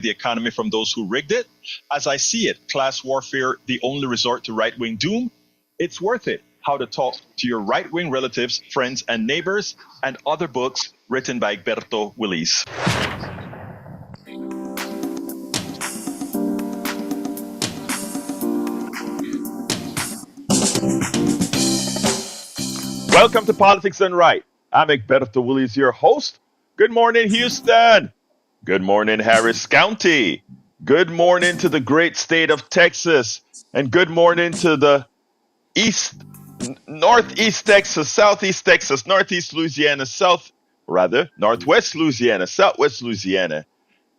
the economy from those who rigged it. As I see it, class warfare, the only resort to right-wing doom. It's worth it. How to Talk to Your Right-Wing Relatives, Friends, and Neighbors, and other books written by Egberto Willis. Welcome to Politics Done Right. I'm Egberto Willis, your host. Good morning, Houston. Good morning, Harris County. Good morning to the great state of Texas. And good morning to the northeast Texas, southeast Texas, northeast Louisiana, northwest Louisiana, southwest Louisiana,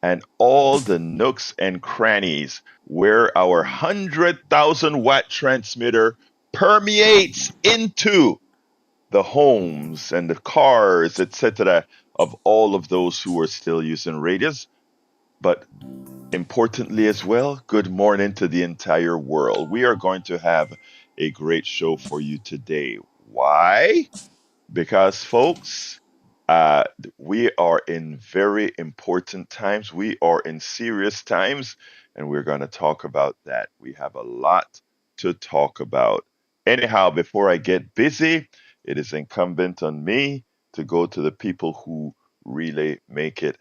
and all the nooks and crannies where our 100,000 watt transmitter permeates into the homes and the cars, etc., of all of those who are still using radios. But importantly as well, good morning to the entire world. We are going to have a great show for you today. Why? Because, folks, we are in very important times. We are in serious times, and we're going to talk about that. We have a lot to talk about. Anyhow, before I get busy, it is incumbent on me to go to the people who really makes it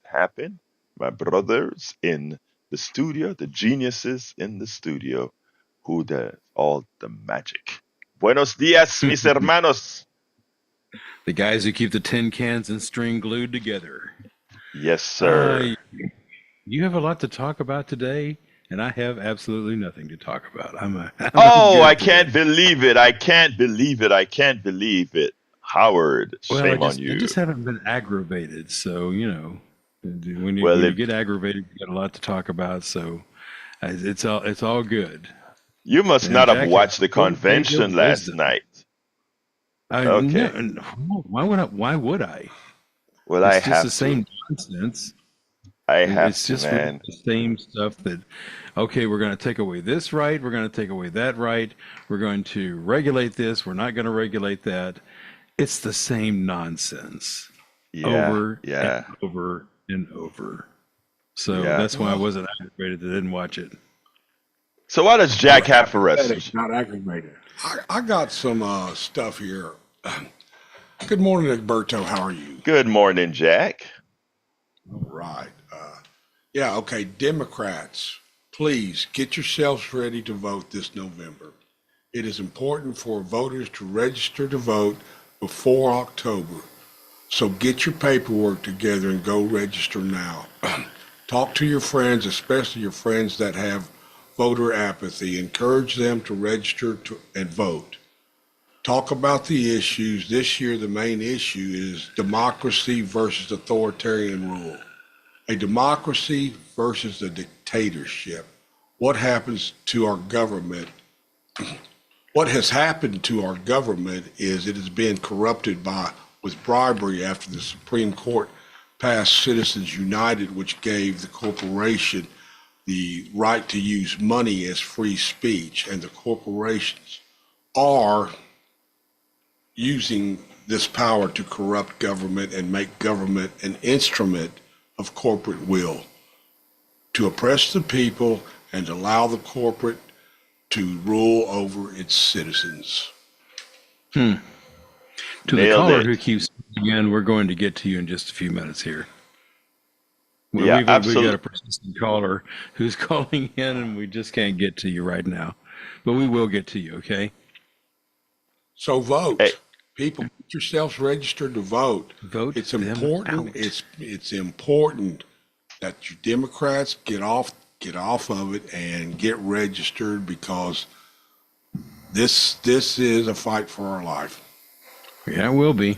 happen. My brothers in the studio, the geniuses in the studio, who does all the magic. Buenos dias, mis hermanos. The guys who keep the tin cans and string glued together. Yes, sir. You have a lot to talk about today, and I have absolutely nothing to talk about. I can't believe it. I can't believe it. I can't believe it. Howard, shame on you. I just haven't been aggravated, so, you know, when you get aggravated, you got a lot to talk about, so it's all good. You must not have watched the convention last night. Okay. No, why would I? Well, it's I just have the same nonsense. It's just man. The same stuff that, okay, we're going to take away this right, we're going to take away that right, we're going to regulate this, we're not going to regulate that. It's the same nonsense over and over and over. So that's why I wasn't aggravated that I didn't watch it. So what does Jack have for us? Not aggravated. I got some stuff here. Good morning, Egberto. How are you? Good morning, Jack. All right. Okay. Democrats, please get yourselves ready to vote this November. It is important for voters to register to vote before October. So get your paperwork together and go register now. Talk to your friends, especially your friends that have voter apathy. Encourage them to register and vote. Talk about the issues. This year, the main issue is democracy versus authoritarian rule. A democracy versus a dictatorship. What happens to our government? What has happened to our government is it has been corrupted with bribery after the Supreme Court passed Citizens United, which gave the corporation the right to use money as free speech, and the corporations are using this power to corrupt government and make government an instrument of corporate will to oppress the people and allow the corporate to rule over its citizens. To the caller who keeps again, we're going to get to you in just a few minutes here. Absolutely. We've got a persistent caller who's calling in, and we just can't get to you right now. But we will get to you, okay? So vote. Hey. People, get yourselves registered to vote. Vote. It's important. It's important that you Democrats get off of it and get registered, because this is a fight for our life. Yeah, it will be.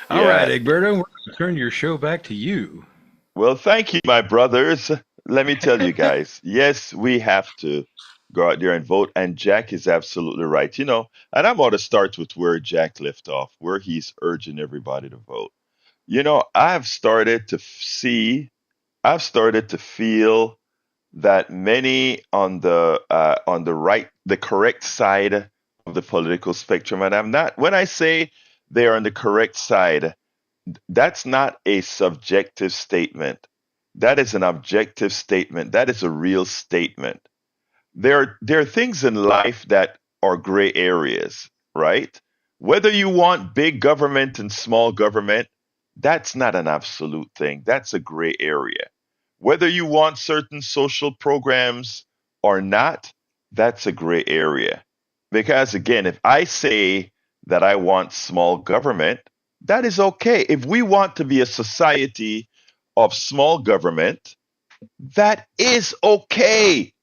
All right, Egberto, we're going to turn your show back to you. Well, thank you, my brothers. Let me tell you guys, yes, we have to go out there and vote. And Jack is absolutely right. You know, and I'm going to start with where Jack left off, where he's urging everybody to vote. You know, I've started to feel that many on the right, the correct side of the political spectrum, and I'm not, when I say they are on the correct side, that's not a subjective statement. That is an objective statement. That is a real statement. There are things in life that are gray areas, right? Whether you want big government and small government, that's not an absolute thing. That's a gray area. Whether you want certain social programs or not, that's a gray area. Because again, if I say that I want small government, that is okay. If we want to be a society of small government, that is okay.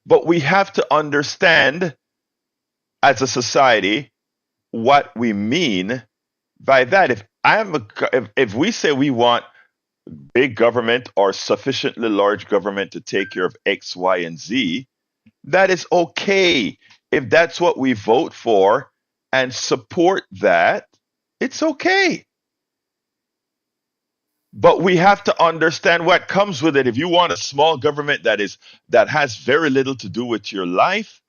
But we have to understand as a society what we mean by that. If we say we want big government or sufficiently large government to take care of X, Y, and Z, that is okay. If that's what we vote for and support that, it's okay. But we have to understand what comes with it. If you want a small government that has very little to do with your life,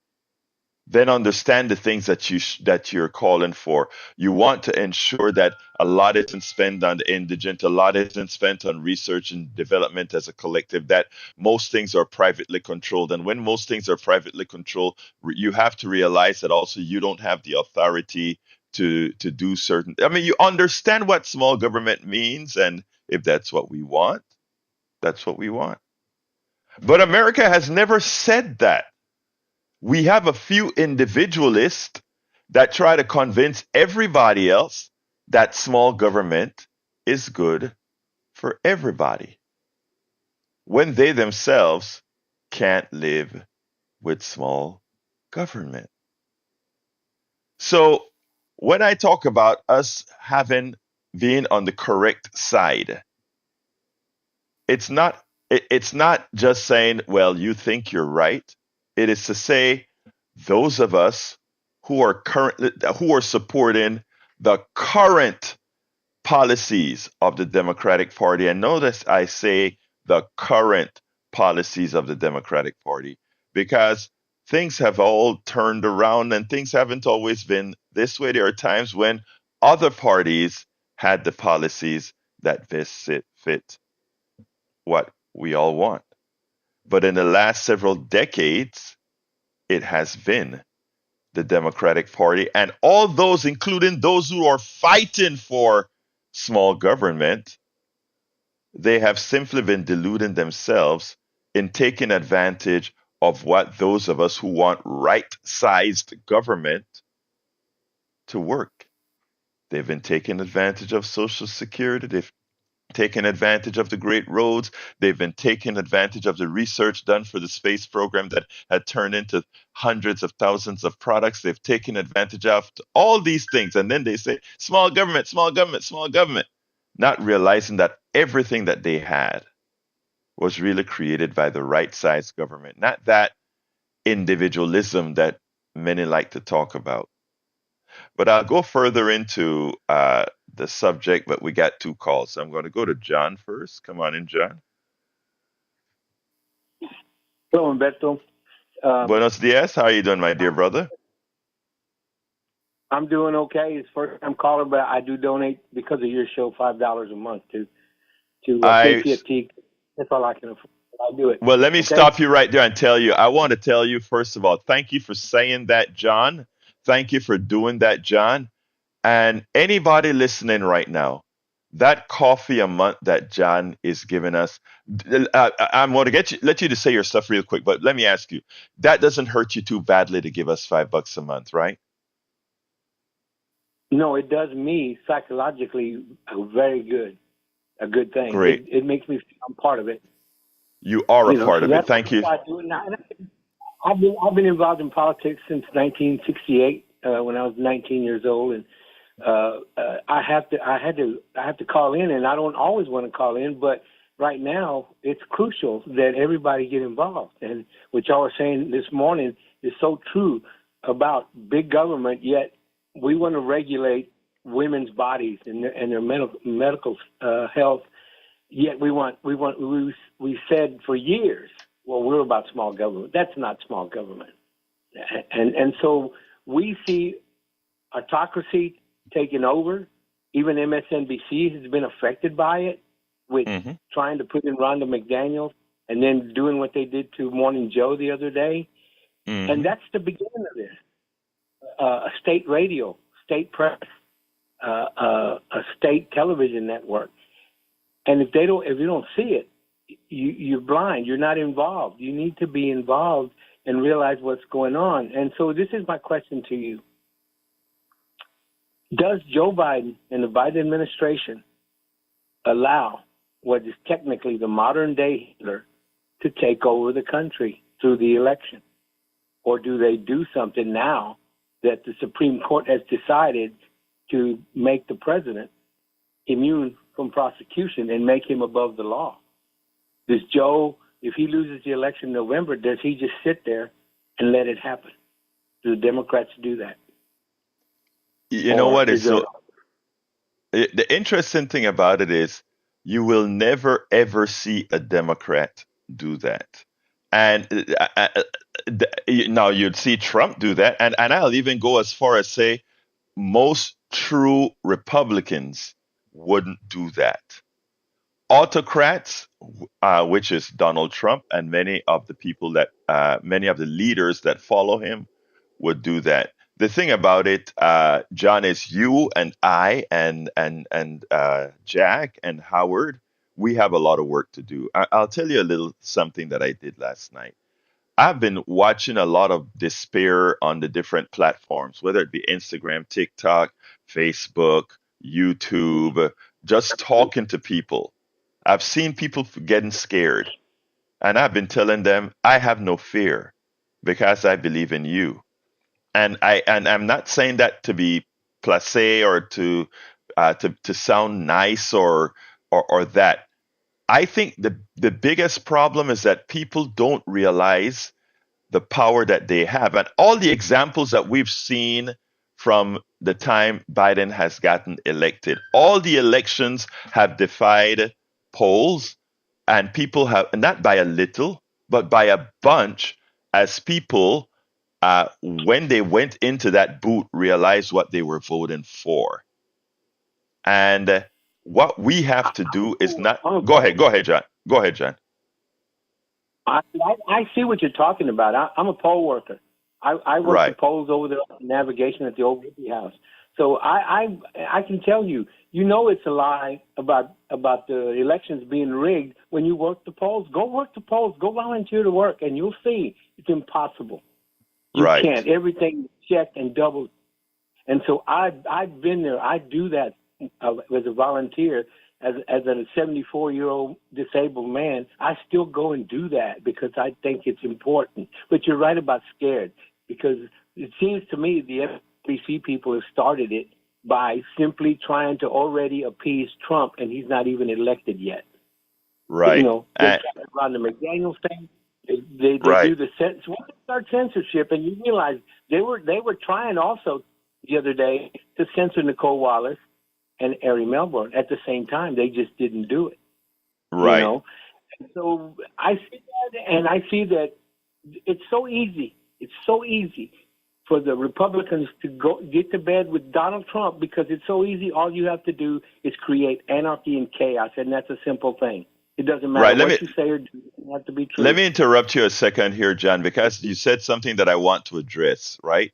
then understand the things that you're calling for. You want to ensure that a lot isn't spent on the indigent, a lot isn't spent on research and development as a collective, that most things are privately controlled. And when most things are privately controlled, you have to realize that also you don't have the authority to do certain. I mean, you understand what small government means, and if that's what we want, that's what we want. But America has never said that. We have a few individualists that try to convince everybody else that small government is good for everybody when they themselves can't live with small government. So when I talk about us having being on the correct side, it's not it's not just saying, well, you think you're right. It is to say those of us who are supporting the current policies of the Democratic Party, and notice I say the current policies of the Democratic Party, because things have all turned around and things haven't always been this way. There are times when other parties had the policies that best fit what we all want. But in the last several decades, it has been the Democratic Party and all those, including those who are fighting for small government, they have simply been deluding themselves in taking advantage of what those of us who want right sized government to work. They've been taking advantage of Social Security. They've taken advantage of the great roads. They've been taking advantage of the research done for the space program that had turned into hundreds of thousands of products. They've taken advantage of all these things. And then they say, small government, small government, small government, not realizing that everything that they had was really created by the right sized government, not that individualism that many like to talk about. But I'll go further into the subject, but we got two calls. So I'm going to go to John first. Come on in, John. Hello, Humberto. Buenos dias. How are you doing, my dear brother? I'm doing okay. It's first time caller, but I do donate because of your show $5 a month to I KPFT. That's all I can afford. I do it. Well, let me Okay. stop you right there and tell you. I want to tell you first of all, thank you for saying that, John. Thank you for doing that, John. And anybody listening right now, that coffee a month that John is giving us, I'm going to let you to say your stuff real quick, but let me ask you, that doesn't hurt you too badly to give us $5 a month, right? No, it does me psychologically very good, a good thing. Great. It makes me feel I'm part of it. You are a part So of it. that's Thank you. what I do now. And I've been involved in politics since 1968 when I was 19 years old, and I have to call in, and I don't always want to call in, but right now it's crucial that everybody get involved. And what y'all were saying this morning is so true about big government. Yet we want to regulate women's bodies and their medical health. Yet we said for years, well, we're about small government. That's not small government, and so we see autocracy taking over. Even MSNBC has been affected by it. with Mm-hmm. trying to put in Rhonda McDaniels and then doing what they did to Morning Joe the other day. And Mm-hmm. that's the beginning of this. A state radio, state press, a state television network. And if you don't see it, you're blind. You're not involved. You need to be involved and realize what's going on. And so this is my question to you. Does Joe Biden and the Biden administration allow what is technically the modern day Hitler to take over the country through the election? Or do they do something now that the Supreme Court has decided to make the president immune from prosecution and make him above the law? Does Joe, if he loses the election in November, does he just sit there and let it happen? Do the Democrats do that? You know Or what is is there? so the interesting thing about it is you will never ever see a Democrat do that. And now you'd see Trump do that, and I'll even go as far as say most true Republicans wouldn't do that. Autocrats, which is Donald Trump and many of the leaders that follow him, would do that. The thing about it, John, is you and I and Jack and Howard, we have a lot of work to do. I'll tell you a little something that I did last night. I've been watching a lot of despair on the different platforms, whether it be Instagram, TikTok, Facebook, YouTube, just talking to people. I've seen people getting scared, and I've been telling them I have no fear because I believe in you. And I'm not saying that to be placé or to sound nice or that. I think the biggest problem is that people don't realize the power that they have. And all the examples that we've seen from the time Biden has gotten elected, all the elections have defied polls, and people have, not by a little, but by a bunch, as people, when they went into that booth, realized what they were voting for. And what we have to do is not. Go ahead, John. Go ahead, John. I see what you're talking about. I'm a poll worker. I work the Right, polls over the navigation at the old Whitney House. So I can tell you, it's a lie about the elections being rigged when you work the polls. Go work the polls. Go volunteer to work, and you'll see it's impossible. You right, can't. Everything is checked and doubled. And so I've been there. I do that as a volunteer. As a 74-year-old disabled man, I still go and do that because I think it's important. But you're right about scared, because it seems to me the FBC people have started it by simply trying to already appease Trump, and he's not even elected yet. right, They try to run the McDaniels thing. They right. do the start censorship, and you realize they were trying also the other day to censor Nicole Wallace and Ari Melbourne at the same time. They just didn't do it. Right. And so I see that, and I see that it's so easy. It's so easy for the Republicans to get to bed with Donald Trump because it's so easy. All you have to do is create anarchy and chaos, and that's a simple thing. It doesn't matter what you say or do. It doesn't have to be true. Let me interrupt you a second here, John, because you said something that I want to address, right?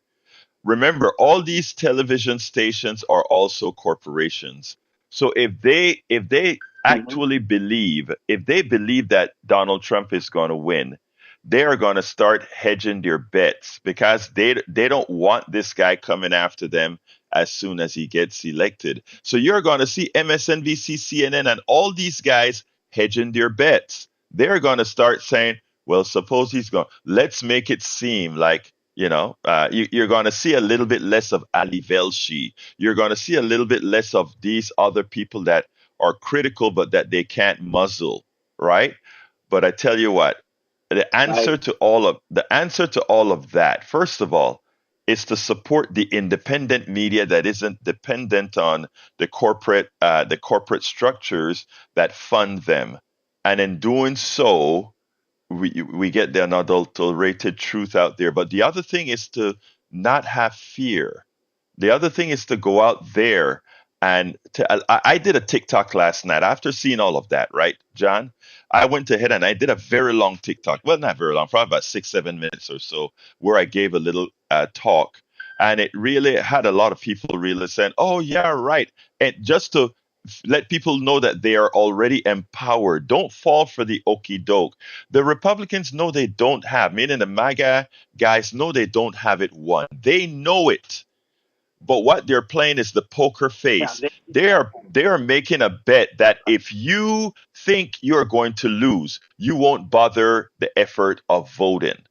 Remember, all these television stations are also corporations. So if they Mm-hmm. actually believe, if they believe that Donald Trump is going to win, they are going to start hedging their bets because they don't want this guy coming after them as soon as he gets elected. So you're going to see MSNBC, CNN, and all these guys hedging their bets. They're going to start saying, well, suppose he's going, let's make it seem like, you're going to see a little bit less of Ali Velshi. You're going to see a little bit less of these other people that are critical, but that they can't muzzle, right? But I tell you what, Right. the answer to all of that, first of all, is to support the independent media that isn't dependent on the corporate structures that fund them. And in doing so, we get the unadulterated truth out there. But the other thing is to not have fear. The other thing is to go out there And I did a TikTok last night after seeing all of that, right, John? I went ahead and I did a very long TikTok. Well, not very long, probably about 6, 7 minutes or so, where I gave a little talk. And it really had a lot of people really saying, oh, yeah, right. And just to let people know that they are already empowered. Don't fall for the okey doke. The Republicans know they don't have, meaning the MAGA guys know they don't have it won. They know it. But what they're playing is the poker Yeah, face. They are making a bet that if you think you're going to lose, you won't bother the effort of voting.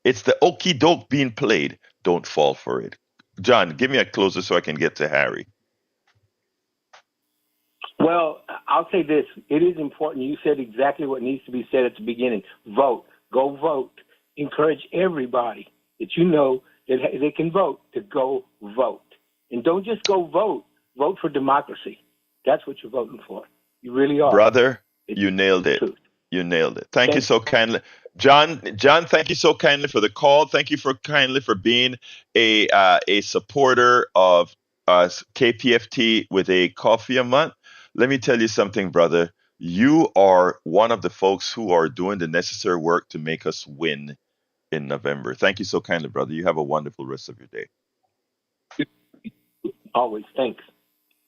It's the okey doke being played. Don't fall for it. John, give me a closer so I can get to Harry. well, I'll say this. It is important. You said exactly what needs to be said at the beginning. Vote. Go vote. Encourage everybody that you know that they can vote to go vote. And don't just go vote. Vote for democracy. That's what you're voting for. You really are. Brother, It's you nailed the it. truth. You nailed it. Thank you Thank so kindly. John, thank you so kindly for the call. Thank you for kindly for being a supporter of KPFT with a coffee a month. Let me tell you something, brother. You are one of the folks who are doing the necessary work to make us win in November. Thank you so kindly, brother. You have a wonderful rest of your day. you. Always. Thanks.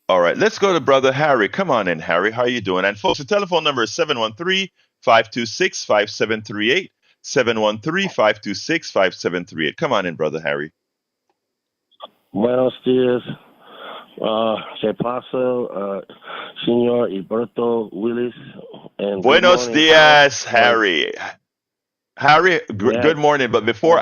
All right, let's go to brother Harry. Come on in, Harry. How are you doing? And folks, the telephone number is 713-526-5738. 713-526-5738. Come on in, brother Harry. Buenos dias, ¿qué pasa, Señor Alberto Willis? And good Buenos morning, Howard. dias, Harry. Harry, Yes, good morning. But before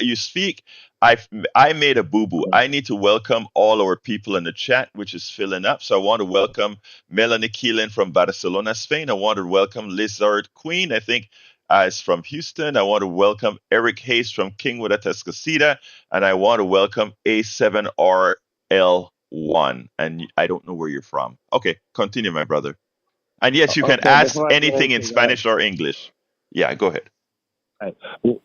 you speak, I I made a boo boo. I need to welcome all our people in the chat, which is filling up. So I want to welcome Melanie Keelan from Barcelona, Spain. I want to welcome Lizard Queen. I think is from Houston. I want to welcome Eric Hayes from Kingwood, Atascocita, and I want to welcome A7RL1. And I don't know where you're from. Okay, continue, my brother. And yes, you can okay, ask before I get anything in into that, Spanish or English. Yeah, go ahead. right,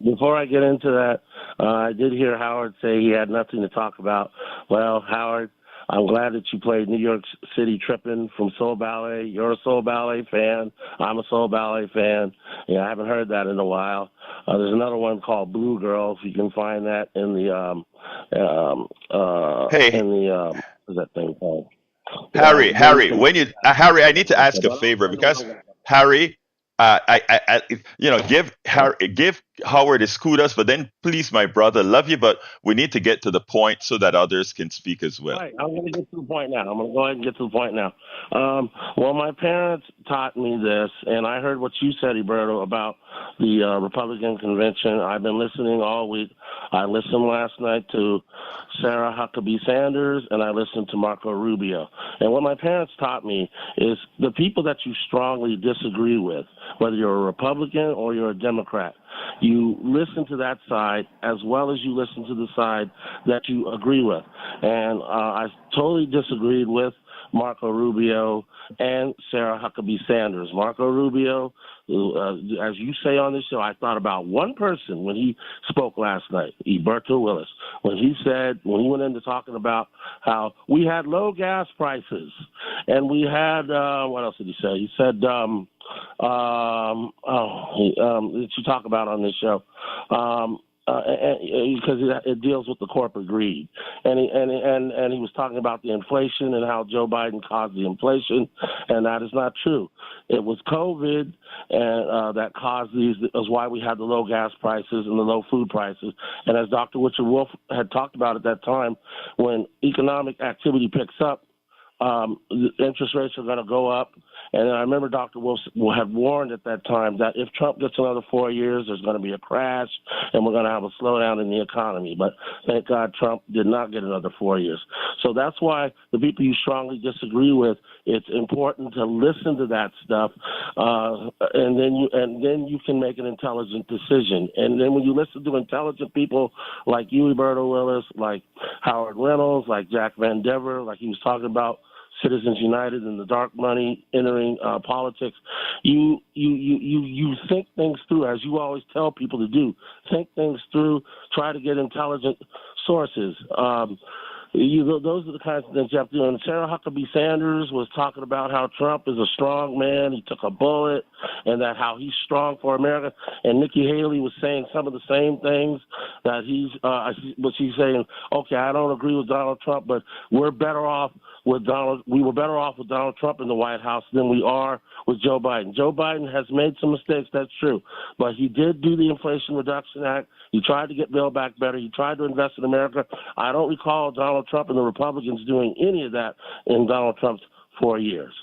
before I get into that, I did hear Howard say he had nothing to talk about. Well, Howard, I'm glad that you played New York City Trippin' from Soul Ballet. You're a Soul Ballet fan. I'm a Soul Ballet fan. Yeah, I haven't heard that in a while. There's another one called Blue Girls. You can find that in the Hey, what's that thing called? Very Harry, when simple. you Harry, I need to Okay, ask a but I'll favor turn it because over. Harry, give Howard his kudos, but then please, my brother, love you, but we need to get to the point so that others can speak as well. Right, I'm going to get to the point now. I'm going to go ahead and get to the point now. Well, my parents taught me this, and I heard what you said, Roberto, about the Republican convention. I've been listening all week. I listened last night to Sarah Huckabee Sanders, and I listened to Marco Rubio. And what my parents taught me is the people that you strongly disagree with, whether you're a Republican or you're a Democrat, you listen to that side as well as you listen to the side that you agree with. And I totally disagreed with Marco Rubio and Sarah Huckabee Sanders. Marco Rubio, as you say on this show, I thought about one person when he spoke last night, Alberto Willis, when he went into talking about how we had low gas prices and we had, what else did he say? He said, that you talk about on this show. Because it deals with the corporate greed, and he was talking about the inflation and how Joe Biden caused the inflation, and that is not true. It was COVID and that caused these. Is why we had the low gas prices and the low food prices. And as Dr. Richard Wolf had talked about at that time, when economic activity picks up, the interest rates are going to go up. And I remember Dr. Wolf had warned at that time that if Trump gets another 4 years, there's going to be a crash and we're going to have a slowdown in the economy. But thank God Trump did not get another 4 years. So that's why the people you strongly disagree with, it's important to listen to that stuff, and then you can make an intelligent decision. And then when you listen to intelligent people like you, Roberto Willis, like Howard Reynolds, like Jack Van Dever, like he was talking about, Citizens United and the dark money entering politics. You think things through, as you always tell people to do. Think things through. Try to get intelligent sources. Those are the kinds of things you have to do. And Sarah Huckabee Sanders was talking about how Trump is a strong man. He took a bullet, and that how he's strong for America. And Nikki Haley was saying some of the same things that but she's saying, okay, I don't agree with Donald Trump, but we're better off with Donald. We were better off with Donald Trump in the White House than we are with Joe Biden. Joe Biden has made some mistakes, that's true, but he did do the Inflation Reduction Act. He tried to get Build Back Better. He tried to invest in America. I don't recall Donald Trump and the Republicans doing any of that in Donald Trump's 4 years.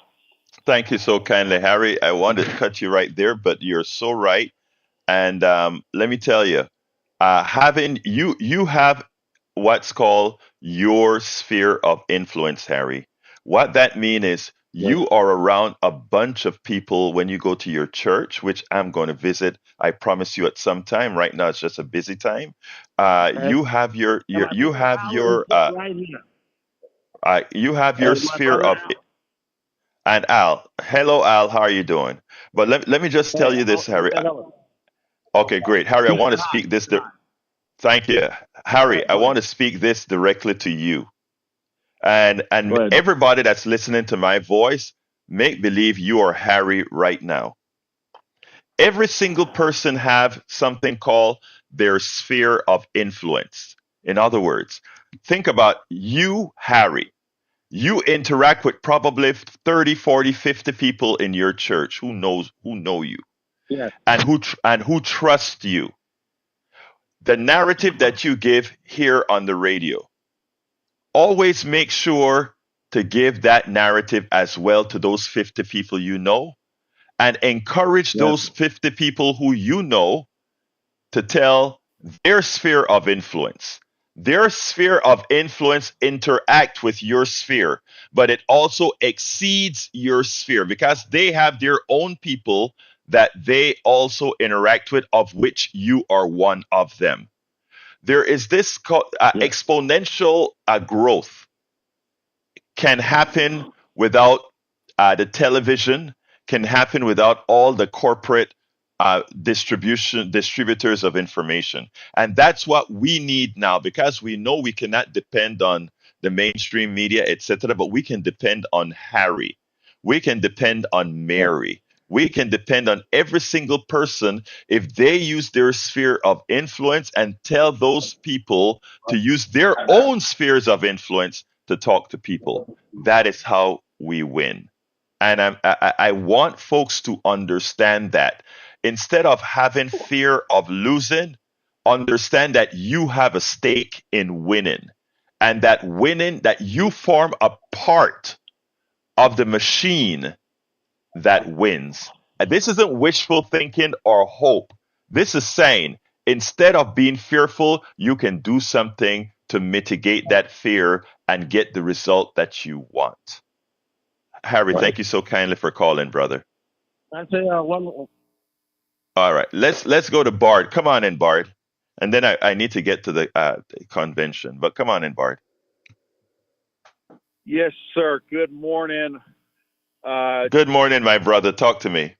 Thank you so kindly, Harry. I wanted to cut you right there, but you're so right. And let me tell you, having you have what's called your sphere of influence, Harry. What that means is Yes. you are around a bunch of people when you go to your church, which I'm going to visit. I promise you at some time. Right now, it's just a busy time. And You have your my brother Al is right here. you have your And my sphere brother of. Al. And Al, hello Al, how are you doing? But let me just tell Hey, you this, Al, he Harry. said hello. Okay, great, Harry. I He want said to hi. speak He this. said hi. Thank you, Harry. I Go want ahead. to speak this directly to you and Go ahead. everybody that's listening to my voice. Make believe you are Harry right now. Every single person have something called their sphere of influence. In other words, think about you, Harry. You interact with probably 30, 40, 50 people in your church who know you Yes. and who trust you. The narrative that you give here on the radio, always make sure to give that narrative as well to those 50 people you know and encourage Yes. those 50 people who you know to tell their sphere of influence. Their sphere of influence interact with your sphere, but it also exceeds your sphere because they have their own people that they also interact with, of which you are one of them. There is this Yes. exponential growth can happen without the television, can happen without all the corporate distributors of information. And that's what we need now because we know we cannot depend on the mainstream media, etc., but we can depend on Harry. We can depend on Yes. Mary. We can depend on every single person if they use their sphere of influence and tell those people to use their own spheres of influence to talk to people. That is how we win. And I want folks to understand that. Instead of having fear of losing, understand that you have a stake in winning. And that winning, that you form a part of the machine that wins. And this isn't wishful thinking or hope. This is saying instead of being fearful, you can do something to mitigate that fear and get the result that you want. Harry, Right. thank you so kindly for calling, brother. I say one. All right, let's go to Bard. Come on in, Bard. And then I need to get to the convention, but come on in, Bard. Yes, sir. Good morning. Good morning, my brother. Talk to me.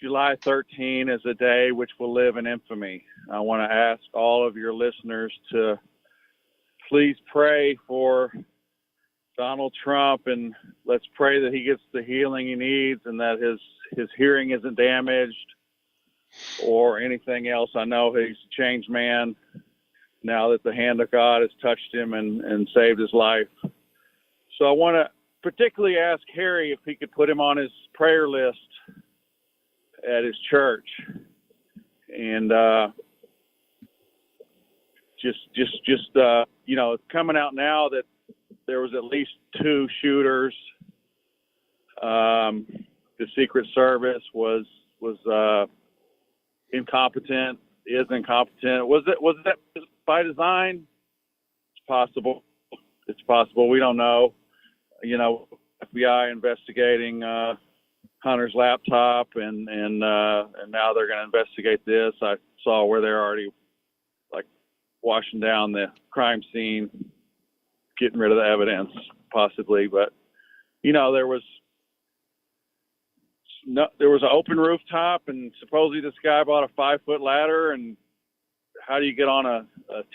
July 13 is a day which will live in infamy. I want to ask all of your listeners to please pray for Donald Trump, and let's pray that he gets the healing he needs and that his hearing isn't damaged or anything else. I know he's a changed man now that the hand of God has touched him and saved his life. So I want to particularly ask Harry if he could put him on his prayer list at his church. And it's coming out now that there was at least 2 shooters. The Secret Service was incompetent, is incompetent. Was that by design? It's possible. It's possible. We don't know. FBI investigating Hunter's laptop, and now they're going to investigate this. I saw where they're already like washing down the crime scene, getting rid of the evidence, possibly. But there was an open rooftop, and supposedly this guy bought a 5-foot ladder and how do you get on a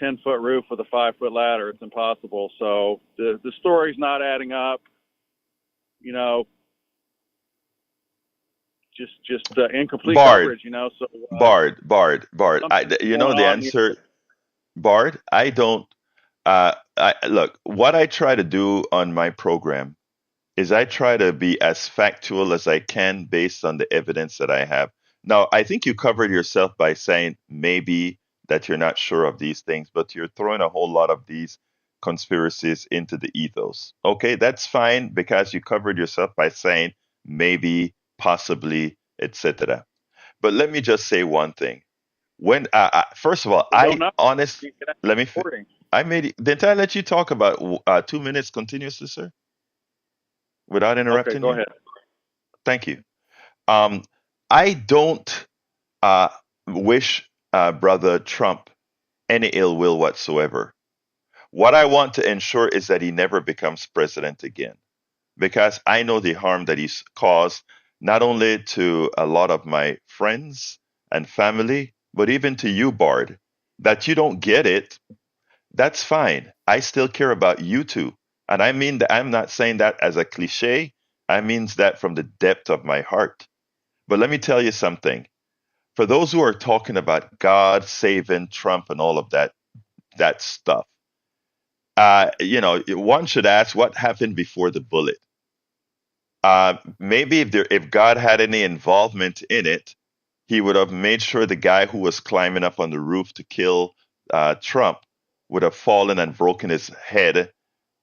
10-foot roof with a 5-foot ladder? It's impossible. So the story's not adding up. You know, just incomplete Bard, coverage. You know, so Bard. something's You know going the on here. answer, Bard. I don't. Look, what I try to do on my program is I try to be as factual as I can based on the evidence that I have. Now, I think you covered yourself by saying maybe that you're not sure of these things, but you're throwing a whole lot of these conspiracies into the ethos. Okay, that's fine because you covered yourself by saying maybe, possibly, etc. But let me just say one thing. When first of all, We don't I know. honest. You can have Let me. reporting. I made. Didn't I let you talk about 2 minutes continuously, sir, without Okay, interrupting go you? ahead. Thank you. Um, I don't uh, wish Brother Trump any ill will whatsoever. What I want to ensure is that he never becomes president again, because I know the harm that he's caused not only to a lot of my friends and family, but even to you, Bard. That you don't get it, that's fine. I still care about you too. And I mean that I'm not saying that as a cliche. I mean that from the depth of my heart. But let me tell you something. For those who are talking about God saving Trump and all of that stuff, one should ask what happened before the bullet. Maybe if God had any involvement in it, he would have made sure the guy who was climbing up on the roof to kill Trump would have fallen and broken his head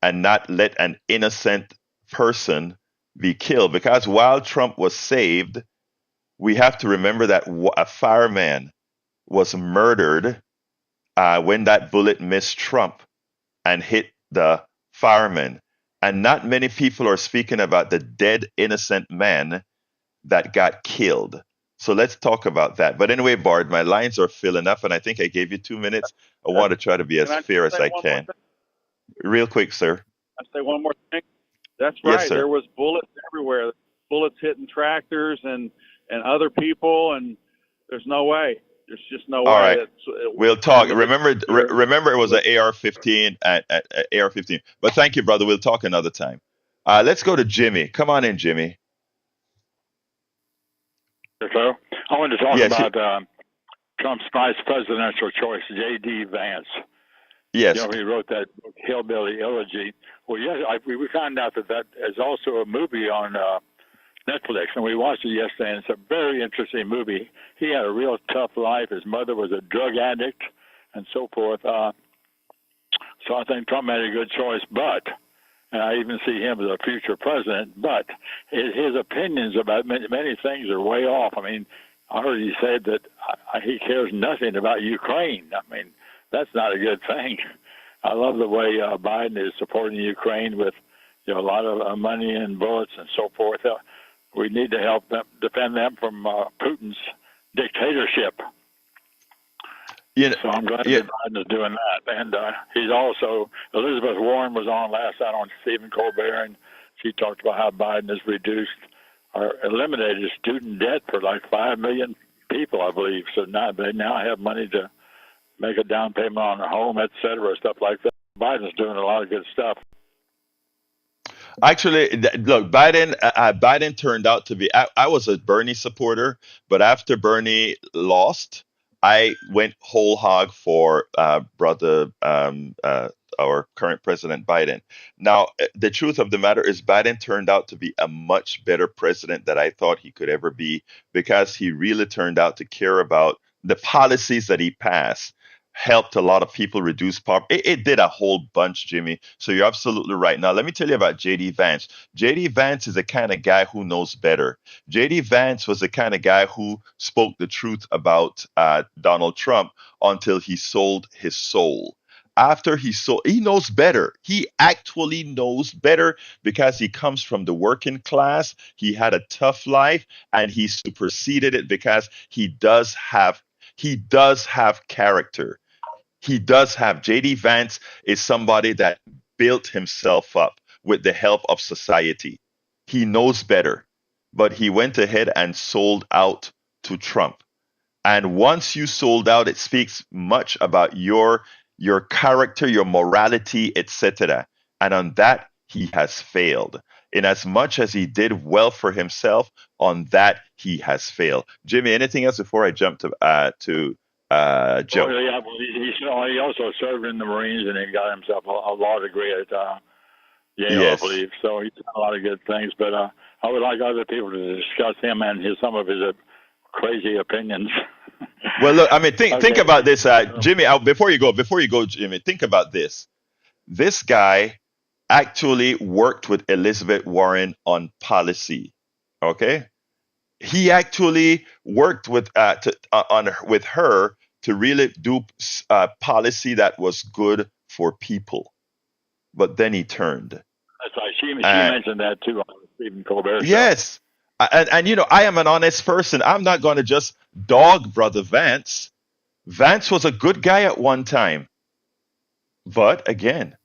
and not let an innocent person be killed. Because while Trump was saved, we have to remember that a fireman was murdered when that bullet missed Trump and hit the fireman. And not many people are speaking about the dead innocent man that got killed. So let's talk about that. But anyway, Bard, my lines are filling up, and I think I gave you 2 minutes. I want to try to be Can as I fair as say I one more can. thing? Real quick, sir. I say one more thing. That's Yes, right. There sir. was bullets everywhere. Bullets hitting tractors and other people, and there's no way. There's just no All way right. that it was We'll talk. intended Remember, to do everything. remember, it was an AR-15 at AR-15. But thank you, brother. We'll talk another time. Let's go to Jimmy. Come on in, Jimmy. So I wanted to talk Yes, about Trump's vice presidential choice, J.D. Vance. You yes. know, he wrote that book, Hillbilly Elegy. Well, yes, we found out that is also a movie on Netflix, and we watched it yesterday, and it's a very interesting movie. He had a real tough life. His mother was a drug addict and so forth. So I think Trump made a good choice, but and I even see him as a future president, but his opinions about many things are way off. I mean, I heard he said that he cares nothing about Ukraine. I mean, that's not a good thing. I love the way Biden is supporting Ukraine with a lot of money and bullets and so forth. We need to help them defend them from Putin's dictatorship. You know, So I'm glad yeah, that Biden is doing that. And he's also, Elizabeth Warren was on last night on Stephen Colbert, and she talked about how Biden has reduced or eliminated student debt for like 5 million people, I believe. So now they now have money to make a down payment on a home, et cetera, stuff like that. Biden's doing a lot of good stuff. actually, look, Biden turned out to be. I was a Bernie supporter, but after Bernie lost, I went whole hog for brother, our current President Biden. Now, the truth of the matter is, Biden turned out to be a much better president than I thought he could ever be, because he really turned out to care about the policies that he passed. Helped a lot of people reduce poverty. It did a whole bunch, Jimmy. So you're absolutely right. Now, let me tell you about JD Vance. JD Vance is the kind of guy who knows better. JD Vance was the kind of guy who spoke the truth about Donald Trump until he sold his soul. After he sold, he knows better. He actually knows better because he comes from the working class. He had a tough life and he superseded it because he does have character. He does have. JD Vance is somebody that built himself up with the help of society. He knows better, but he went ahead and sold out to Trump. And once you sold out, it speaks much about your character, your morality, etc. And on that, he has failed. In as much as he did well for himself, on that he has failed. Jimmy, anything else before I jump to Oh, Joe? yeah, well, he also served in the Marines, and he got himself a law degree at Yale, I Yes. believe. So he's done a lot of good things. But I would like other people to discuss him and some of his crazy opinions. Well, look, I mean, think Okay. about this, Jimmy. Before you go, Jimmy, think about this. This guy actually worked with Elizabeth Warren on policy. Okay, he actually worked with her to really do policy that was good for people. But then he turned. That's right. She Uh, mentioned that too on the Stephen Colbert show. yes, and I am an honest person. I'm not going to just dog Brother Vance. Vance was a good guy at one time, but again,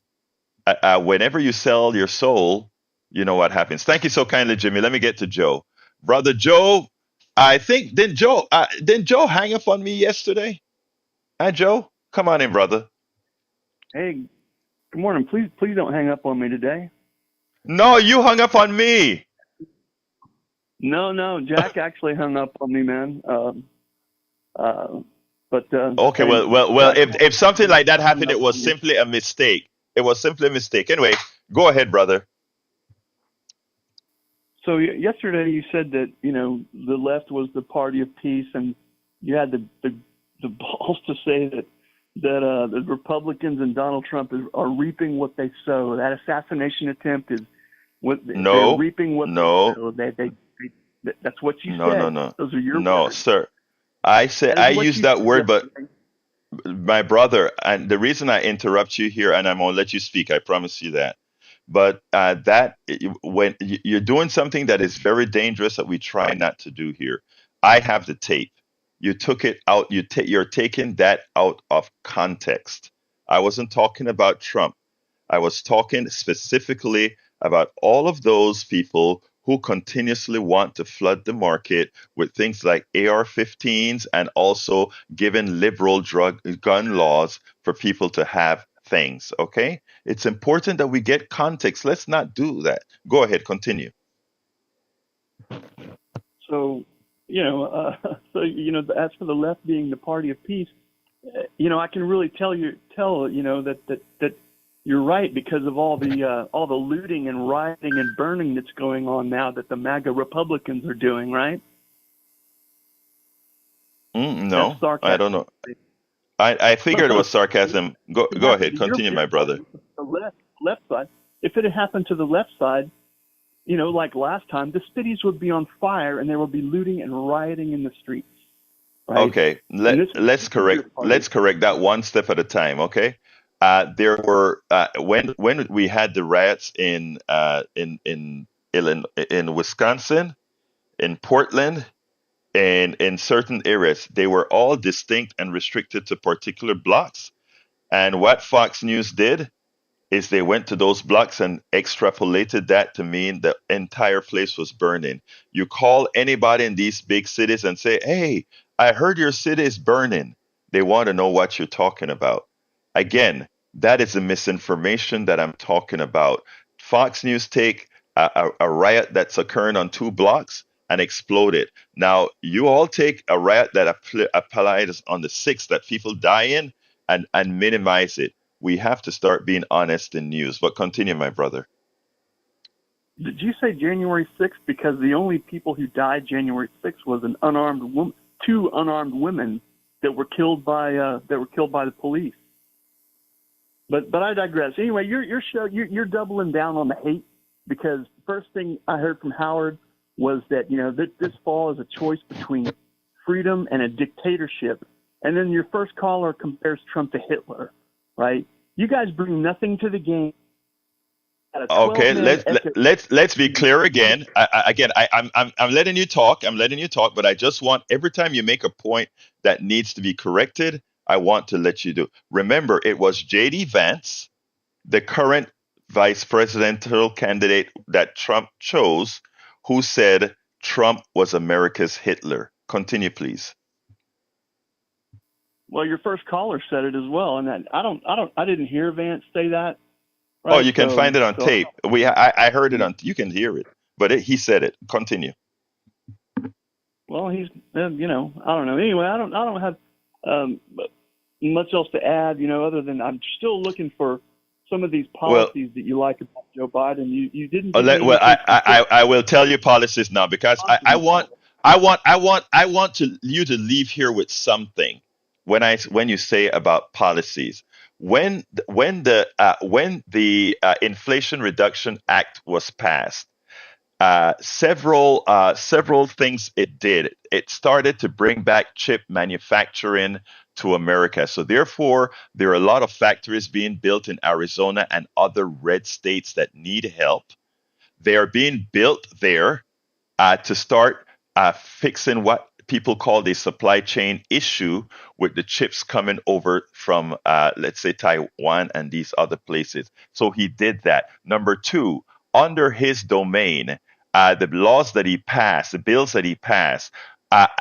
whenever you sell your soul, you know what happens. Thank you so kindly, Jimmy. Let me get to Joe. Brother Joe, I think didn't Joe hang up on me yesterday? Hi, Joe. Come on in, brother. Hey, good morning. Please don't hang up on me today. No, you hung up on me. No, Jack actually hung up on me, man. But Okay, hey, well. Jack, If something like that hung happened, up it was on me. simply a mistake. It was simply a mistake. Anyway, go ahead, brother. So yesterday you said that the left was the party of peace, and you had the balls to say that the Republicans and Donald Trump are reaping what they sow. That assassination attempt is what they're No, reaping what they no, sow. That's what you no, no, said. no, Those are your no, words. sir. I say That is I what use you that said word, but yesterday. my brother, and the reason I interrupt you here, and I'm gonna let you speak, I promise you that. But when you're doing something that is very dangerous that we try not to do here, I have the tape. You took it out. You're taking that out of context. I wasn't talking about Trump. I was talking specifically about all of those people who continuously want to flood the market with things like AR-15s and also giving liberal drug gun laws for people to have things. Okay, it's important that we get context. Let's not do that. Go ahead, continue. So, as for the left being the party of peace, I can really tell that you're right because of all the looting and rioting and burning that's going on now that the MAGA Republicans are doing, right? That's No, I sarcasm. don't know. I figured it was sarcasm. It Go happened ahead, to your continue, my brother. the left side. If it had happened to the left side, like last time, the cities would be on fire and there would be looting and rioting in the streets, right? Okay, And let's correct that one step at a time. Okay, there were when we had the riots in Wisconsin, in Portland, and in certain areas, they were all distinct and restricted to particular blocks. And what Fox News did is they went to those blocks and extrapolated that to mean the entire place was burning. You call anybody in these big cities and say, "Hey, I heard your city is burning." They want to know what you're talking about. Again, that is the misinformation that I'm talking about. Fox News take a riot that's occurring on two blocks and explode it. Now, you all take a riot that applies on the sixth that people die in and minimize it. We have to start being honest in news. But continue, my brother. Did you say January 6th? Because the only people who died January 6th was an unarmed woman, two unarmed women that were killed by the police. But I digress. Anyway, you're doubling down on the hate because the first thing I heard from Howard was that this fall is a choice between freedom and a dictatorship, and then your first caller compares Trump to Hitler, right? You guys bring nothing to the game. Okay, let's be clear again. I'm letting you talk. I'm letting you talk, but I just want every time you make a point that needs to be corrected, I want to let you do. Remember, it was J.D. Vance, the current vice presidential candidate that Trump chose, who said Trump was America's Hitler. Continue, please. Well, your first caller said it as well, and that I didn't hear Vance say that. Oh, Right. you can find it on So tape. I heard it on. You can hear it, but he said it. Continue. well, he's I don't know. Anyway, I don't have much else to add, other than I'm still looking for some of these Well, policies that you like about Joe Biden. You didn't give me anything well, specific. I will tell you policies now because I want you to leave here with something when you say about policies. When the Inflation Reduction Act was passed, several things it did. It started to bring back chip manufacturing to America. So therefore, there are a lot of factories being built in Arizona and other red states that need help. They are being built there to start fixing what people call the supply chain issue with the chips coming over from, let's say, Taiwan and these other places. So he did that. Number two, under his domain, the laws that he passed, the bills that he passed,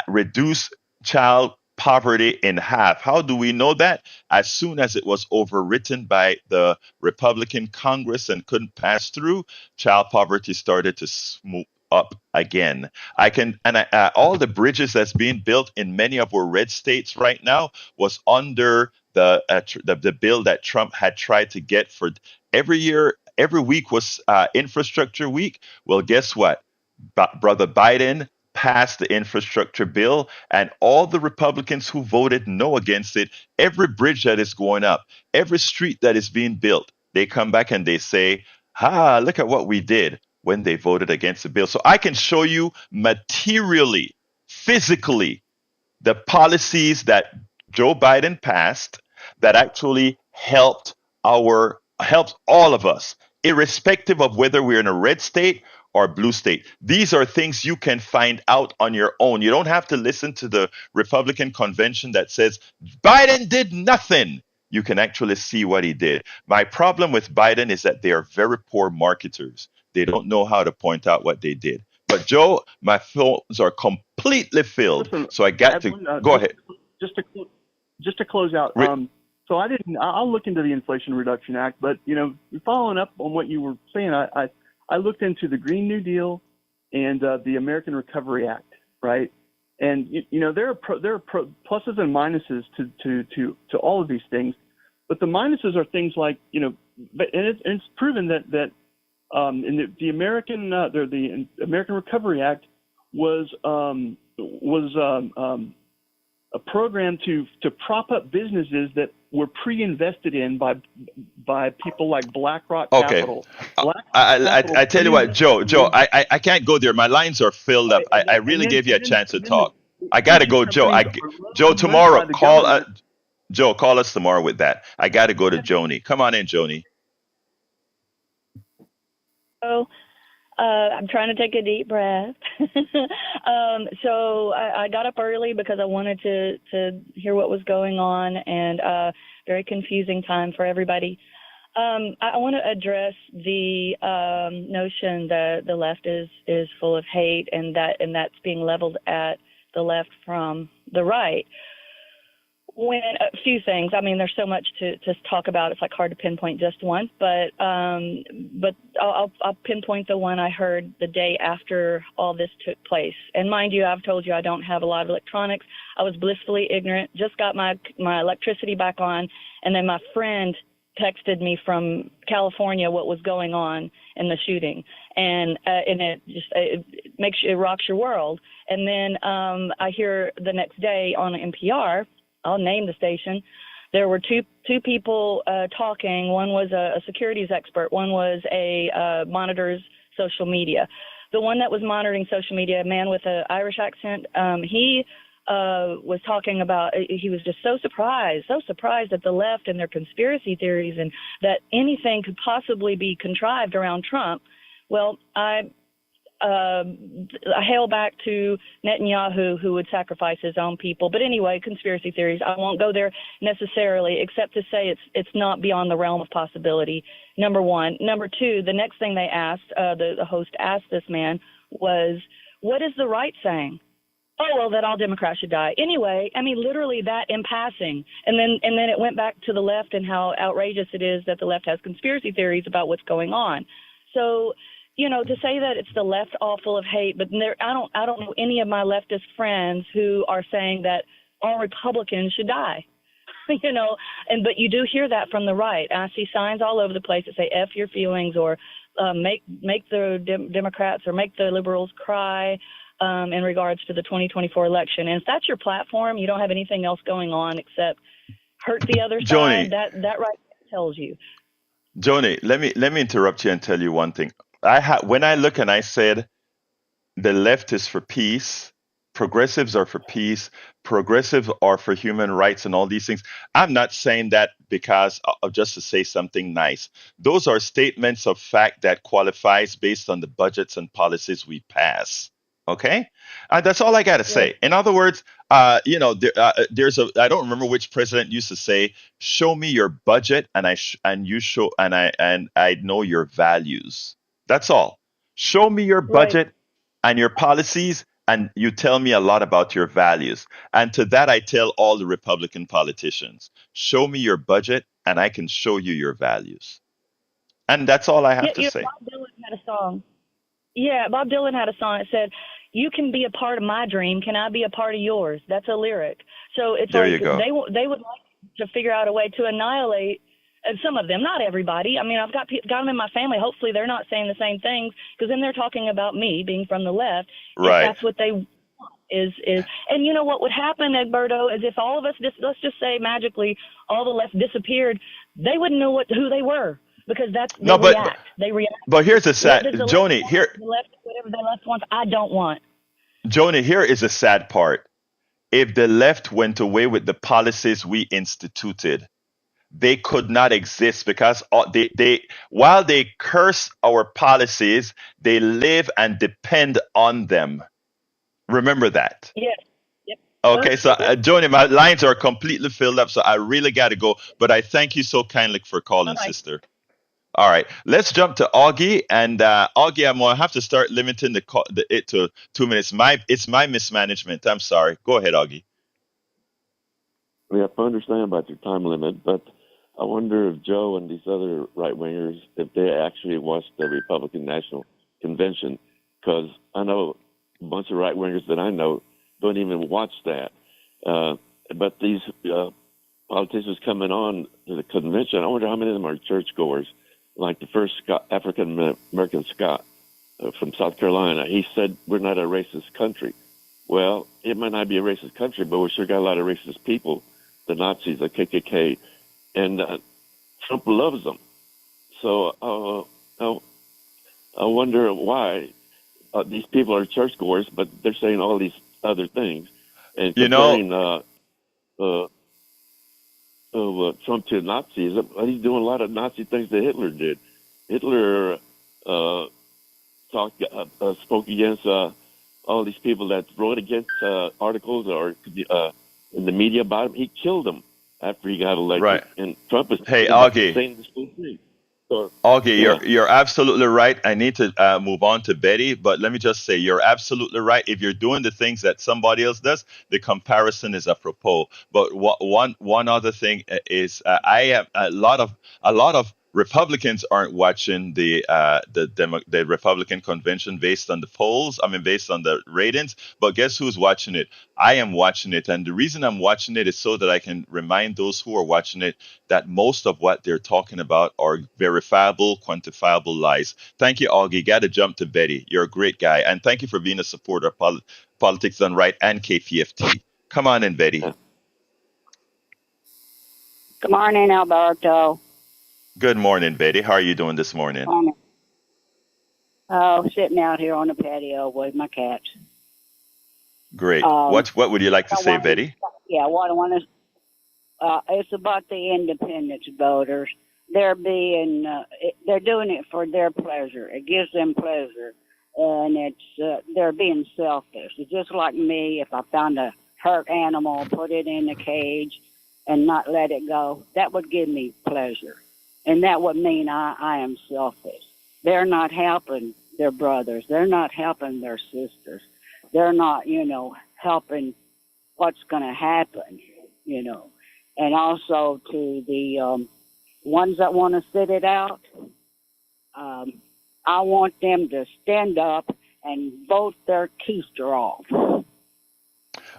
reduce child poverty in half. How do we know that? As soon as it was overwritten by the Republican Congress and couldn't pass through, child poverty started to move up again. All the bridges that's being built in many of our red states right now was under the bill that Trump had tried to get for every year. Every week was infrastructure week. Well, guess what? Brother Biden passed the infrastructure bill, and all the Republicans who voted no against it, every bridge that is going up, every street that is being built, they come back and they say, look at what we did when they voted against the bill. So I can show you materially, physically, the policies that Joe Biden passed that actually helped all of us, irrespective of whether we're in a red state or blue state. These are things you can find out on your own. You don't have to listen to the Republican convention that says Biden did nothing. You can actually see what he did. My problem with Biden is that they are very poor marketers. They don't know how to point out what they did. But Joe, my phones are completely filled, Listen, so I got to Edwin, go ahead. Just to close out. So I'll look into the Inflation Reduction Act, but following up on what you were saying, I looked into the Green New Deal and the American Recovery Act, right? And there are pluses and minuses to all of these things, but the minuses are things like it's proven that in the American Recovery Act was a program to prop up businesses that were pre-invested in by people like BlackRock Okay. Capital. I tell you what, Joe, I can't go there. My lines are filled up. I really gave you a chance to talk. I gotta go, Joe. Joe, tomorrow, Joe, call us tomorrow with that. I gotta go to Joni. Come on in, Joni. So I'm trying to take a deep breath. So I got up early because I wanted to hear what was going on, and very confusing time for everybody. I want to address the notion that the left is full of hate, and that's being leveled at the left from the right. When a few things, I mean, there's so much to talk about. It's like hard to pinpoint just one, but I'll pinpoint the one I heard the day after all this took place. And mind you, I've told you I don't have a lot of electronics. I was blissfully ignorant. Just got my electricity back on, and then my friend texted me from California what was going on in the shooting, and it rocks your world. And then I hear the next day on NPR. I'll name the station. There were two people talking. One was a securities expert. One was monitors social media. The one that was monitoring social media, a man with an Irish accent, he was talking about, he was just so surprised at the left and their conspiracy theories, and that anything could possibly be contrived around Trump. Well, I hail back to Netanyahu, who would sacrifice his own people. But anyway, conspiracy theories, I won't go there necessarily, except to say it's not beyond the realm of possibility, number one. Number two, the next thing they asked, the host asked this man was, what is the right saying? oh well, that all Democrats should die anyway. I mean, literally that in passing, and then it went back to the left and how outrageous it is that the left has conspiracy theories about what's going on. So, to say that it's the left all full of hate, but I don't know any of my leftist friends who are saying that all Republicans should die. But you do hear that from the right. I see signs all over the place that say "F your feelings" or make the Democrats or make the liberals cry in regards to the 2024 election. And if that's your platform, you don't have anything else going on except hurt the other Joni, side. That right tells you. Joni, let me interrupt you and tell you one thing. When I look and I said the left is for peace, progressives are for peace, progressives are for human rights and all these things. I'm not saying that because of just to say something nice. Those are statements of fact that qualifies based on the budgets and policies we pass. Okay, that's all I got to say. In other words, there's I don't remember which president used to say, "Show me your budget, and I know your values." That's all. Show me your Right. budget and your policies, and you tell me a lot about your values. And to that, I tell all the Republican politicians, show me your budget, and I can show you your values. And that's all I have to say. Bob Dylan had a song. Yeah, Bob Dylan had a song that said, "You can be a part of my dream. Can I be a part of yours?" That's a lyric. So it's There like you go. they would like to figure out a way to annihilate. And some of them, not everybody. I mean, I've got them in my family. Hopefully, they're not saying the same things because then they're talking about me being from the left. Right. If that's what they want is. And you know what would happen, Egberto, is if all of us let's just say magically all the left disappeared, they wouldn't know who they were because No, they react. but here's the sad, What does the Joni. left Here, want? The left, whatever the left wants, I don't want. Joni. Here is the sad part. If the left went away with the policies we instituted, they could not exist because they while they curse our policies, they live and depend on them. Remember that. Yes. Yep. Okay, so Yep. Joni, my lines are completely filled up, so I really got to go. But I thank you so kindly for calling, Bye-bye. sister. All right, let's jump to Augie, and Augie, I'm gonna have to start limiting it to 2 minutes. It's my mismanagement. I'm sorry. Go ahead, Augie. Yeah, I understand about your time limit, but I wonder if Joe and these other right wingers, if they actually watched the Republican National Convention, because I know a bunch of right wingers that I know don't even watch that. But these politicians coming on to the convention, I wonder how many of them are churchgoers. Like the first African American Scott from South Carolina, he said, "We're not a racist country." Well, it might not be a racist country, but we sure got a lot of racist people. The Nazis, the KKK, and Trump loves them. So I wonder why these people are churchgoers, but they're saying all these other things and comparing Trump to Nazis. He's doing a lot of Nazi things that Hitler did. Hitler spoke against all these people that wrote against articles or in the media about him. He killed them after he got elected. Right. And Trump is Hey, saying Augie. the same thing. So, Augie, yeah. you're absolutely right. I need to move on to Betty, but let me just say you're absolutely right. If you're doing the things that somebody else does, the comparison is apropos. But one other thing is I am a lot of Republicans aren't watching the Republican convention based on the polls. I mean, based on the ratings. But guess who's watching it? I am watching it, and the reason I'm watching it is so that I can remind those who are watching it that most of what they're talking about are verifiable, quantifiable lies. Thank you, Augie. Got to jump to Betty. You're a great guy, and thank you for being a supporter of Politics Done Right and KPFT. Come on in, Betty. Good morning, Alberto. Good morning, Betty. How are you doing this morning? Oh, sitting out here on the patio with my cats. Great. What would you like to say, Betty? Yeah, what I want to. It's about the independence voters. They're doing it for their pleasure. It gives them pleasure, and they're being selfish. It's just like me. If I found a hurt animal, put it in a cage, and not let it go, that would give me pleasure, and that would mean I am selfish. They're not helping their brothers. They're not helping their sisters. They're not, helping what's going to happen, you know. And also to the ones that want to sit it out, I want them to stand up and vote their keister off.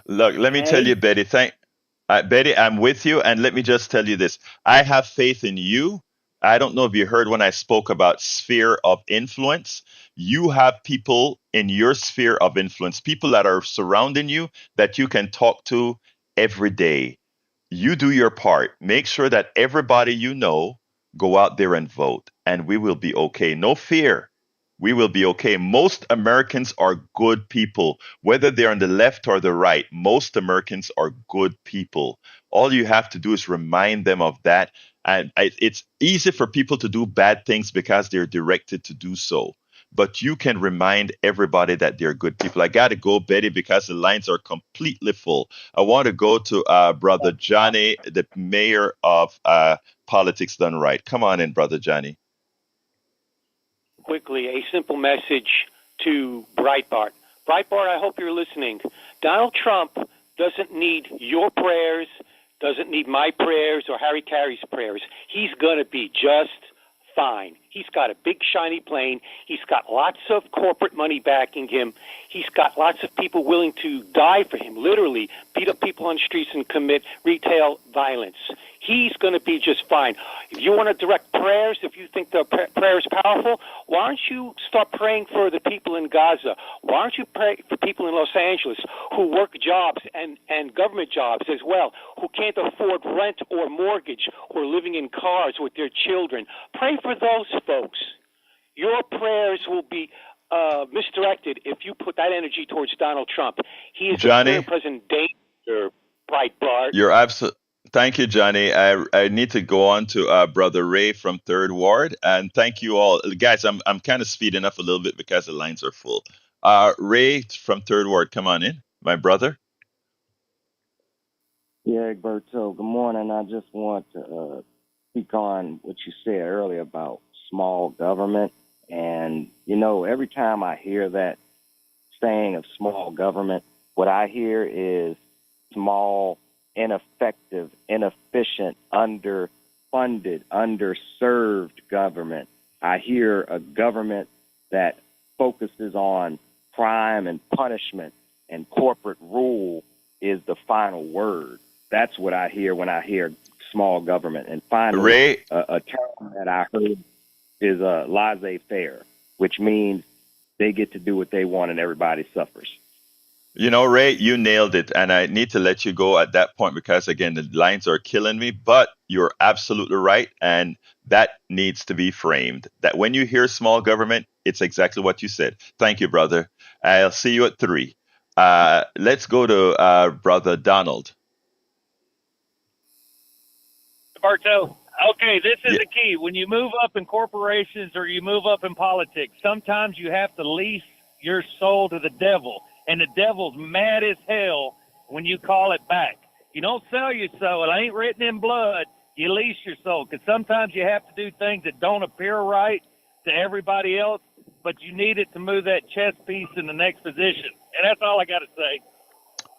Look, let me tell Okay? you, Betty. Betty, I'm with you, and let me just tell you this: I have faith in you. I don't know if you heard when I spoke about sphere of influence. You have people in your sphere of influence, people that are surrounding you that you can talk to every day. You do your part. Make sure that everybody you know go out there and vote, and we will be okay. No fear. We will be okay. Most Americans are good people, whether they're on the left or the right. Most Americans are good people. All you have to do is remind them of that. And it's easy for people to do bad things because they're directed to do so. But you can remind everybody that they're good people. I got to go, Betty, because the lines are completely full. I want to go to Brother Johnny, the mayor of Politics Done Right. Come on in, Brother Johnny. Quickly, a simple message to Breitbart. Breitbart, I hope you're listening. Donald Trump doesn't need your prayers, doesn't need my prayers or Harry Carey's prayers. He's going to be just fine. He's got a big, shiny plane. He's got lots of corporate money backing him. He's got lots of people willing to die for him, literally beat up people on the streets and commit retail violence. He's going to be just fine. If you want to direct prayers, if you think the prayer is powerful, why don't you start praying for the people in Gaza? Why don't you pray for people in Los Angeles who work jobs and government jobs as well, who can't afford rent or mortgage or living in cars with their children? Pray for those folks. Your prayers will be misdirected if you put that energy towards Donald Trump. He is a clear present danger, Breitbart. You're absolutely. Thank you, Johnny. I need to go on to Brother Ray from Third Ward, and thank you all, guys. I'm kind of speeding up a little bit because the lines are full. Ray from Third Ward, come on in, my brother. Yeah, Egberto, good morning. I just want to speak on what you said earlier about small government. And, you know, every time I hear that saying of small government, what I hear is small, ineffective, inefficient, underfunded, underserved government. I hear a government that focuses on crime and punishment and corporate rule is the final word. That's what I hear when I hear small government. And finally, Ray, a term that I heard is laissez-faire, which means they get to do what they want and everybody suffers. you know, Ray, you nailed it, and I need to let you go at that point because again, the lines are killing me. But you're absolutely right, and that needs to be framed. That when you hear small government, it's exactly what you said. Thank you, brother. I'll see you at 3. Let's go to Brother Donald. Bartow. Okay, this is the key. When you move up in corporations or you move up in politics, sometimes you have to lease your soul to the devil, and the devil's mad as hell when you call it back. You don't sell your soul. It ain't written in blood. You lease your soul, because sometimes you have to do things that don't appear right to everybody else, but you need it to move that chess piece in the next position. And that's all I got to say.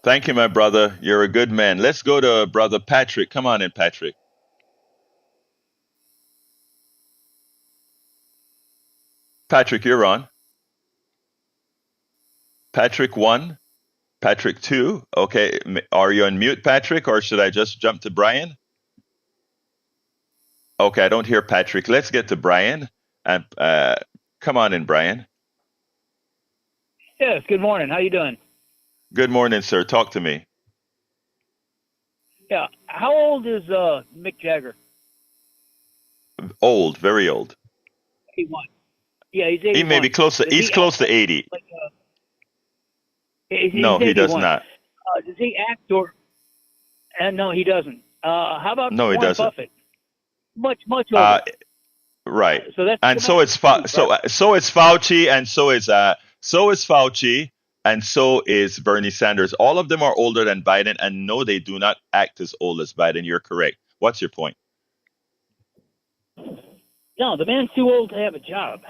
Thank you, my brother. You're a good man. Let's go to Brother Patrick. Come on in, Patrick. Patrick, you're on. Patrick 1, Patrick 2. Okay, are you on mute, Patrick, or should I just jump to Brian? Okay, I don't hear Patrick. Let's get to Brian. And come on in, Brian. Yes, good morning. How you doing? Good morning, sir. Talk to me. Yeah. How old is Mick Jagger? Old, very old. 81. Yeah, he's 81. He may be close to. He's close to 80. Like, No, he does 81. not. Does he act or? No, he doesn't. How about No, he Warren doesn't. Buffett? Much older. Right. So that's And so it's so it's Fauci, and so is Fauci, and so is Bernie Sanders. All of them are older than Biden, and no, they do not act as old as Biden. You're correct. What's your point? No, the man's too old to have a job.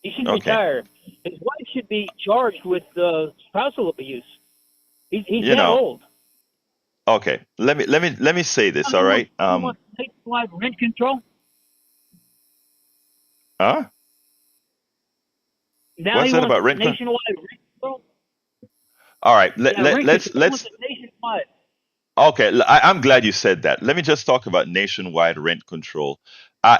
He should retire. His wife should be charged with spousal abuse He's you that know, old. okay. Let me say this. All right. He wants nationwide rent control. Huh? Now What's he that wants about rent? nationwide rent control. All right. Yeah, rent control. He wants Let's. it nationwide. Okay, I'm glad you said that. Let me just talk about nationwide rent control.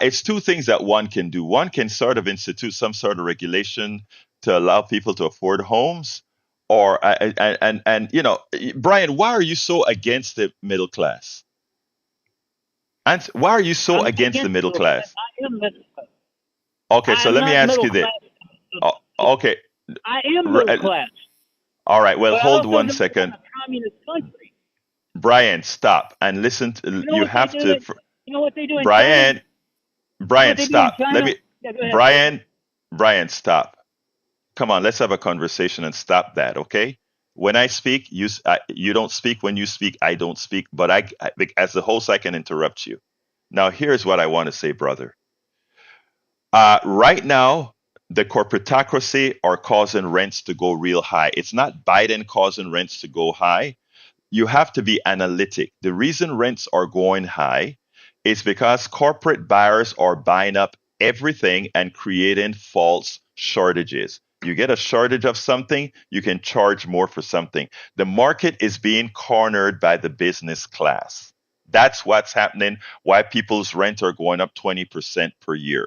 It's two things that one can do. One can sort of institute some sort of regulation to allow people to afford homes, or and Brian, why are you so against the middle class? And why are you so I'm not against the against middle middle class. class? I am middle class. Okay, so I'm let me not ask middle you this. class. Okay, I am r- middle uh, class, all right. Well, but I hold also one don't live in second, a communist country. Brian. Stop and listen. You know You what they have do? to, You know what they do in China? Brian. You know what Brian, they do in stop. Let China? me, Yeah, go ahead. Brian. Brian, stop. Come on, let's have a conversation and stop that, okay? When I speak, you don't speak. When you speak, I don't speak. But as the host, I can interrupt you. Now, here's what I want to say, brother. Right now, the corporatocracy are causing rents to go real high. It's not Biden causing rents to go high. You have to be analytic. The reason rents are going high is because corporate buyers are buying up everything and creating false shortages. You get a shortage of something, you can charge more for something. The market is being cornered by the business class. That's what's happening, why people's rent are going up 20% per year.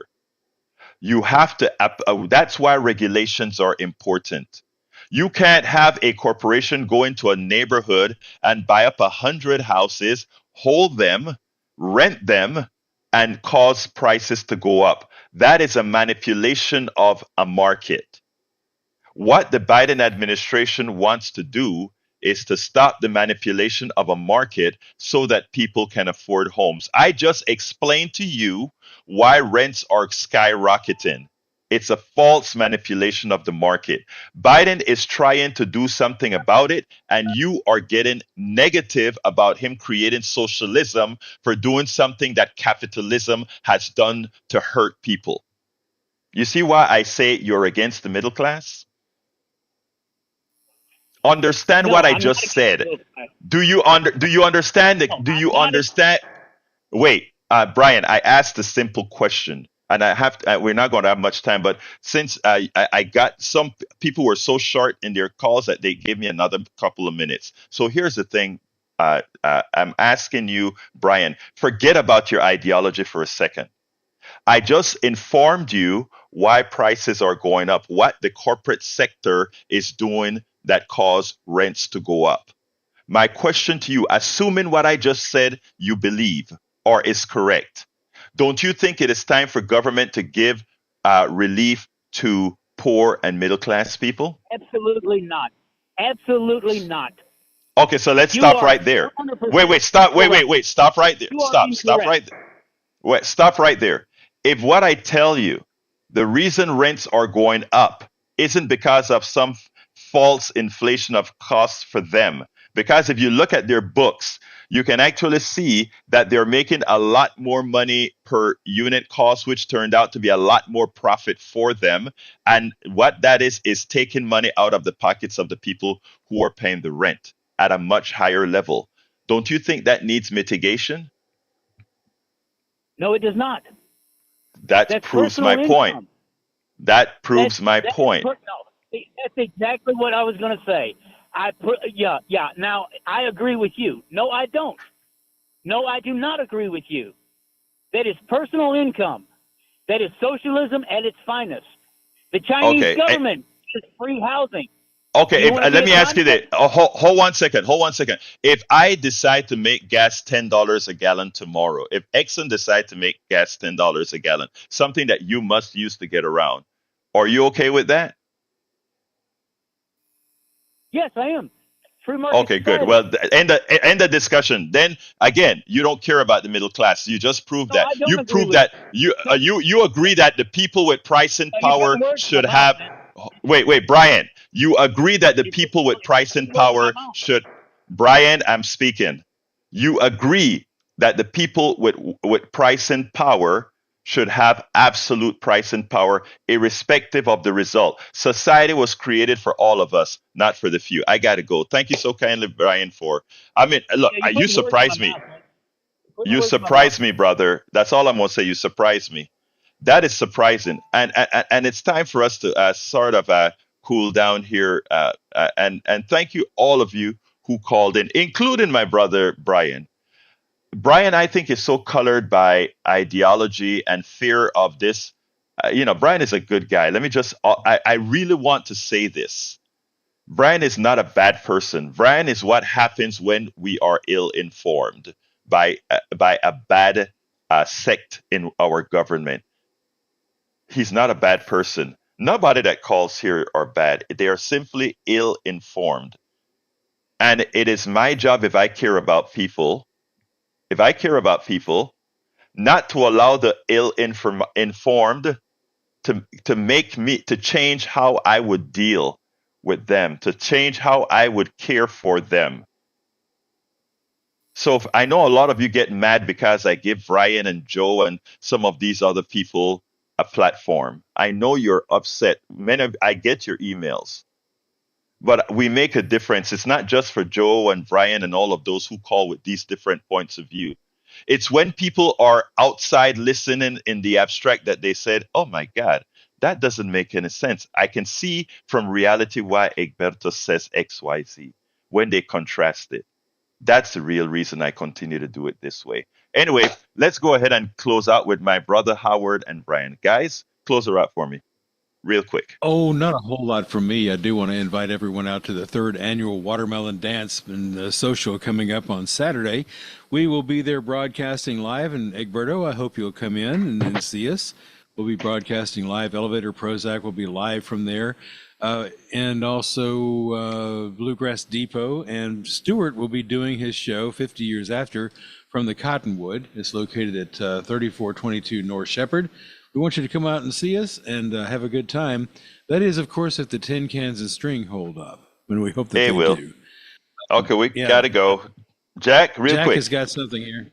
You have to, that's why regulations are important. You can't have a corporation go into a neighborhood and buy up 100 houses, hold them, rent them, and cause prices to go up. That is a manipulation of a market. What the Biden administration wants to do is to stop the manipulation of a market so that people can afford homes. I just explained to you why rents are skyrocketing. It's a false manipulation of the market. Biden is trying to do something about it, and you are getting negative about him creating socialism for doing something that capitalism has done to hurt people. You see why I say you're against the middle class? Understand No, what I I'm not just against said. middle class. Do you understand No, do I'm you not. understand? Wait, Brian, I asked a simple question, and we're not going to have much time, but since I got some people were so short in their calls that they gave me another couple of minutes. So here's the thing. I'm asking you, Brian, forget about your ideology for a second. I just informed you why prices are going up, what the corporate sector is doing that cause rents to go up. My question to you, assuming what I just said you believe or is correct, don't you think it is time for government to give relief to poor and middle class people? Absolutely not. Absolutely not. Okay, so let's You stop are right there. 100% Stop. correct. Stop right there. You are Stop incorrect. right there. Wait, stop right there. If what I tell you, the reason rents are going up isn't because of some false inflation of costs for them, because if you look at their books, you can actually see that they're making a lot more money per unit cost, which turned out to be a lot more profit for them. And what that is taking money out of the pockets of the people who are paying the rent at a much higher level. Don't you think that needs mitigation? No, it does not. That That's proves my personal point. income. That proves my That's point. no. That's exactly what I was going to say. Yeah. Now I agree with you. No, I don't. No, I do not agree with you. That is personal income. That is socialism at its finest. The Chinese Okay. government is free housing. Okay. You want to be Let a me ask you this. communist? Hold one second. Hold one second. If I decide to make gas $10 a gallon tomorrow, if Exxon decide to make gas $10 a gallon, something that you must use to get around, are you okay with that? Yes, I am. Free market Okay, good. society. Well, end the discussion. Then again, you don't care about the middle class. You just prove No, that. I don't You agree prove with that you. you agree that the people with pricing You're power putting words in should my mouth, have. man. Wait, Brian. You agree that the You're people with pricing putting words in my power mouth. should. Brian, I'm speaking. You agree that the people with pricing power should have absolute pricing power, irrespective of the result. Society was created for all of us, not for the few. I gotta go. Thank you so kindly, Brian. Look, Yeah, you're you putting words in my surprised me. mouth. Man. You're putting You words in my mouth. surprised me, brother. That's all I'm gonna say. You surprised me. That is surprising, and it's time for us to sort of cool down here. And thank you all of you who called in, including my brother Brian. Brian, I think, is so colored by ideology and fear of this. Brian is a good guy. Let me just, I really want to say this. Brian is not a bad person. Brian is what happens when we are ill informed by a bad sect in our government. He's not a bad person. Nobody that calls here are bad. They are simply ill informed. And it is my job, if I care about people, not to allow the informed to change how I would deal with them, to change how I would care for them. So I know a lot of you get mad because I give Ryan and Joe and some of these other people a platform. I know you're upset. I get your emails. But we make a difference. It's not just for Joe and Brian and all of those who call with these different points of view. It's when people are outside listening in the abstract that they said, oh my God, that doesn't make any sense. I can see from reality why Egberto says XYZ when they contrast it. That's the real reason I continue to do it this way. Anyway, let's go ahead and close out with my brother Howard and Brian. Guys, close her out for me, real quick. Oh, not a whole lot from me. I do want to invite everyone out to the 3rd annual Watermelon Dance and Social coming up on Saturday. We will be there broadcasting live, and Egberto, I hope you'll come in and see us. We'll be broadcasting live. Elevator Prozac will be live from there. And also Bluegrass Depot, and Stewart will be doing his show 50 years after from the Cottonwood. It's located at 3422 North Shepherd. We want you to come out and see us and have a good time. That is, of course, if the tin cans and string hold up, and we hope that they will. do. Okay, we gotta go. Jack, Jack quick. has got something here.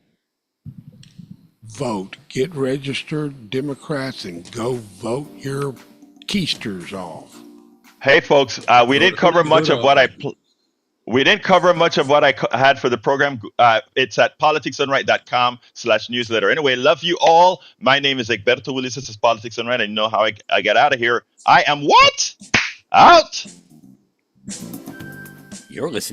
Vote. Get registered, Democrats, and go vote your keisters off. Hey, folks, we didn't cover much of what I had for the program. It's at politicsdoneright.com/newsletter. Anyway, love you all. My name is Egberto Willis. This is Politics Done Right. And you know how I get out of here. I am what? Out. You're listening